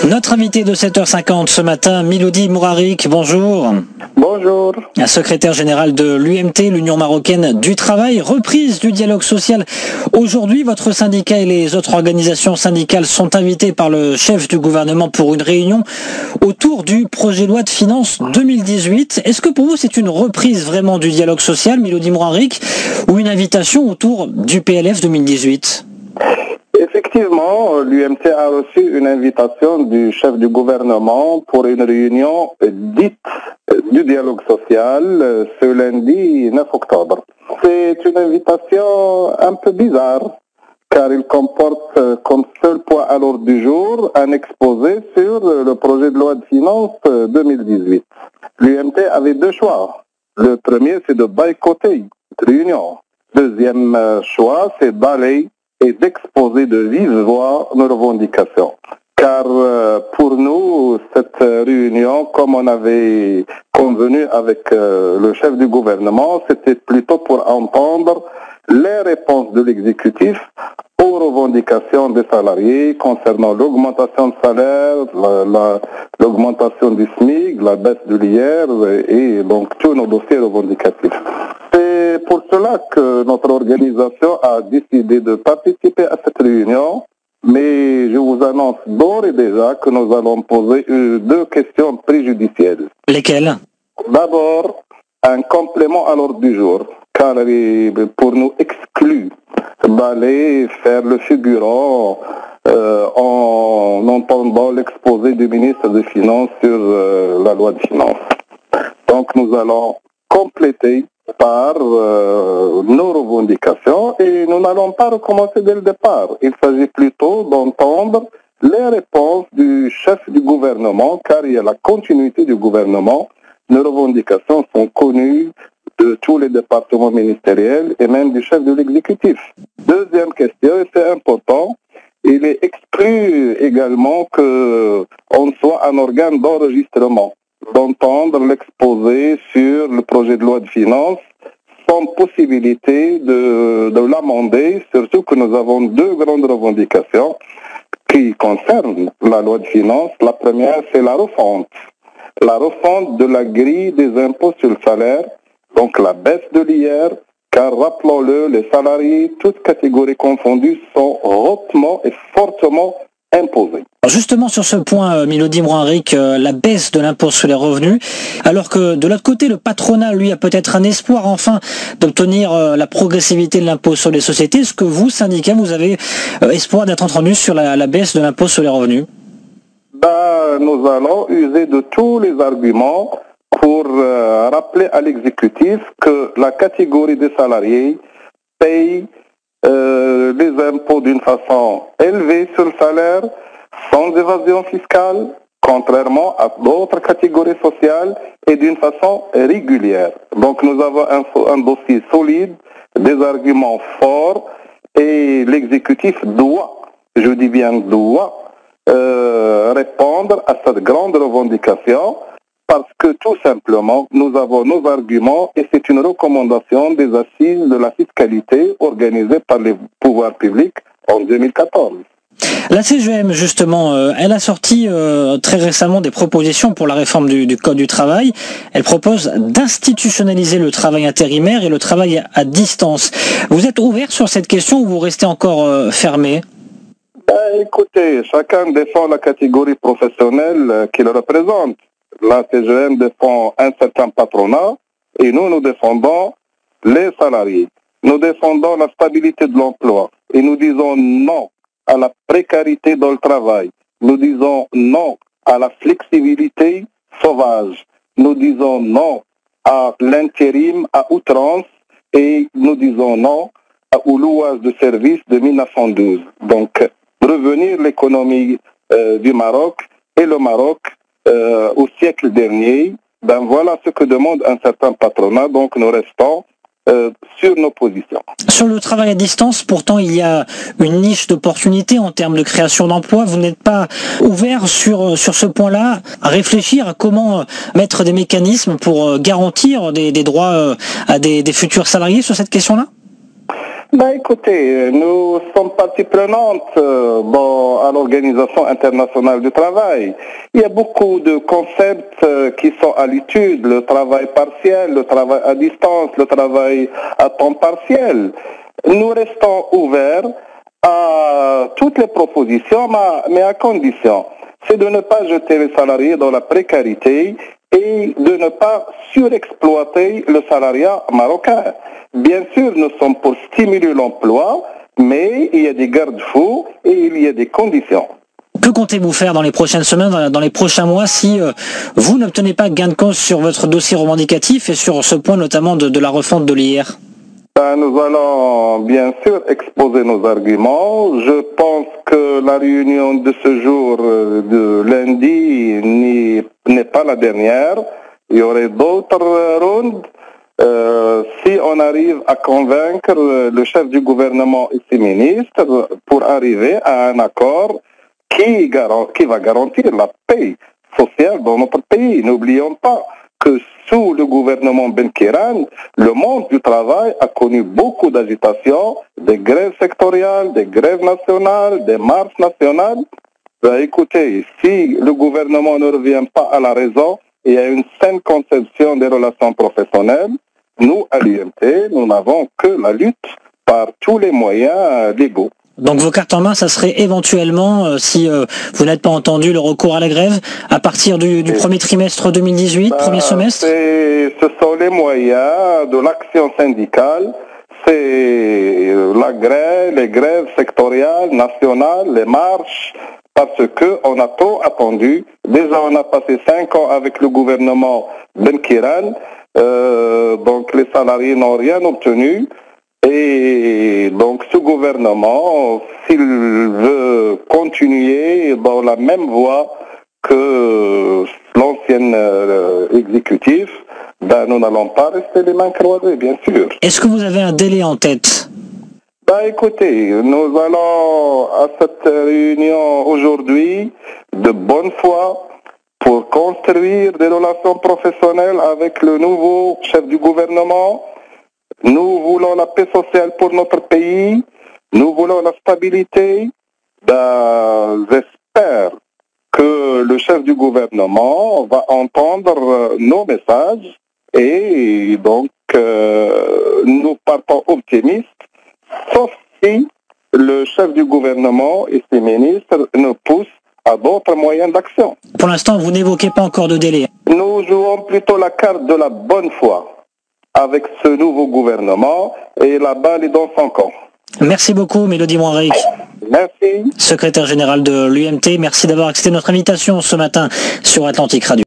Notre invité de 7h50 ce matin, Milodi Mourarik, bonjour. Bonjour. Secrétaire général de l'UMT, l'Union marocaine du travail, reprise du dialogue social. Aujourd'hui, votre syndicat et les autres organisations syndicales sont invités par le chef du gouvernement pour une réunion autour du projet de loi de finances 2018. Est-ce que pour vous c'est une reprise vraiment du dialogue social, Milodi Mourarik, ou une invitation autour du PLF 2018 ? Effectivement, l'UMT a reçu une invitation du chef du gouvernement pour une réunion dite du dialogue social ce lundi 9 octobre. C'est une invitation un peu bizarre car il comporte comme seul point à l'ordre du jour un exposé sur le projet de loi de finances 2018. L'UMT avait deux choix. Le premier, c'est de boycotter cette réunion. Deuxième choix, c'est d'aller et d'exposer de vive voix nos revendications. Car pour nous, cette réunion, comme on avait convenu avec le chef du gouvernement, c'était plutôt pour entendre les réponses de l'exécutif aux revendications des salariés concernant l'augmentation de salaire, l'augmentation du SMIC, la baisse de l'IR et donc tous nos dossiers revendicatifs. C'est pour cela que notre organisation a décidé de participer à cette réunion, mais je vous annonce d'ores et déjà que nous allons poser deux questions préjudicielles. Lesquelles ? D'abord, un complément à l'ordre du jour, car il est pour nous exclu d'aller faire le figurant en entendant l'exposé du ministre des Finances sur la loi de finances. Donc nous allons compléter par nos revendications et nous n'allons pas recommencer dès le départ. Il s'agit plutôt d'entendre les réponses du chef du gouvernement, car il y a la continuité du gouvernement. Nos revendications sont connues de tous les départements ministériels et même du chef de l'exécutif. Deuxième question, et c'est important, il est exclu également qu'on soit un organe d'enregistrement, d'entendre l'exposé sur le projet de loi de finances sans possibilité de l'amender, surtout que nous avons deux grandes revendications qui concernent la loi de finances. La première, c'est la refonte de la grille des impôts sur le salaire, donc la baisse de l'IR, car rappelons-le, les salariés, toutes catégories confondues, sont hautement et fortement imposés. Alors justement sur ce point, Milodi Mourarik, la baisse de l'impôt sur les revenus, alors que de l'autre côté, le patronat, lui, a peut-être un espoir enfin d'obtenir la progressivité de l'impôt sur les sociétés. Est-ce que vous, syndicats, vous avez espoir d'être entendu sur la baisse de l'impôt sur les revenus ? Nous allons user de tous les arguments pour rappeler à l'exécutif que la catégorie des salariés paye les impôts d'une façon élevée sur le salaire, sans évasion fiscale, contrairement à d'autres catégories sociales, et d'une façon régulière. Donc nous avons un dossier solide, des arguments forts, et l'exécutif doit, je dis bien doit, répondre à cette grande revendication, parce que tout simplement, nous avons nos arguments et c'est une recommandation des assises de la fiscalité organisées par les pouvoirs publics en 2014. La CGM, justement, elle a sorti très récemment des propositions pour la réforme du Code du travail. Elle propose d'institutionnaliser le travail intérimaire et le travail à distance. Vous êtes ouvert sur cette question ou vous restez encore fermé ? Écoutez, chacun défend la catégorie professionnelle qu'il représente. La CGM défend un certain patronat et nous défendons les salariés. Nous défendons la stabilité de l'emploi et nous disons non à la précarité dans le travail. Nous disons non à la flexibilité sauvage. Nous disons non à l'intérim à outrance et nous disons non au louage de services de 1912. Donc, revenir l'économie du Maroc et le Maroc au siècle dernier, voilà ce que demande un certain patronat, donc nous restons sur nos positions. Sur le travail à distance, pourtant, il y a une niche d'opportunités en termes de création d'emplois. Vous n'êtes pas ouvert sur ce point-là à réfléchir à comment mettre des mécanismes pour garantir des droits à des futurs salariés sur cette question-là ? Écoutez, nous sommes partie prenante à l'Organisation internationale du travail. Il y a beaucoup de concepts qui sont à l'étude, le travail partiel, le travail à distance, le travail à temps partiel. Nous restons ouverts à toutes les propositions, mais à condition, c'est de ne pas jeter les salariés dans la précarité et de ne pas surexploiter le salariat marocain. Bien sûr, nous sommes pour stimuler l'emploi, mais il y a des garde-fous et il y a des conditions. Que comptez-vous faire dans les prochaines semaines, dans les prochains mois, si vous n'obtenez pas gain de cause sur votre dossier revendicatif et sur ce point notamment de la refonte de l'IR? Nous allons bien sûr exposer nos arguments. Je pense que la réunion de ce jour, de lundi, n'est pas la dernière. Il y aurait d'autres rounds. Si on arrive à convaincre le chef du gouvernement et ses ministres pour arriver à un accord qui va garantir la paix sociale dans notre pays. N'oublions pas que sous le gouvernement Benkiran, le monde du travail a connu beaucoup d'agitation, des grèves sectorielles, des grèves nationales, des marches nationales. Écoutez, si le gouvernement ne revient pas à la raison et à une saine conception des relations professionnelles, nous, à l'UMT, nous n'avons que la lutte par tous les moyens légaux. Donc vos cartes en main, ça serait éventuellement, si vous n'êtes pas entendu, le recours à la grève à partir du premier trimestre 2018, premier semestre? Ce sont les moyens de l'action syndicale, c'est la grève, les grèves sectorielles, nationales, les marches, parce qu'on a trop attendu. Déjà, on a passé 5 ans avec le gouvernement Benkiran, donc les salariés n'ont rien obtenu. Et donc ce gouvernement, s'il veut continuer dans la même voie que l'ancien exécutif, nous n'allons pas rester les mains croisées, bien sûr. Est-ce que vous avez un délai en tête? Écoutez, nous allons à cette réunion aujourd'hui de bonne foi pour construire des relations professionnelles avec le nouveau chef du gouvernement. Nous voulons la paix sociale pour notre pays. Nous voulons la stabilité. J'espère que le chef du gouvernement va entendre nos messages et donc nous partons optimistes, sauf si le chef du gouvernement et ses ministres nous poussent à d'autres moyens d'action. Pour l'instant, vous n'évoquez pas encore de délai. Nous jouons plutôt la carte de la bonne foi avec ce nouveau gouvernement et la balle est dans son camp. Merci beaucoup, Mélodie Moinric. Merci. Secrétaire général de l'UMT, merci d'avoir accepté notre invitation ce matin sur Atlantic Radio.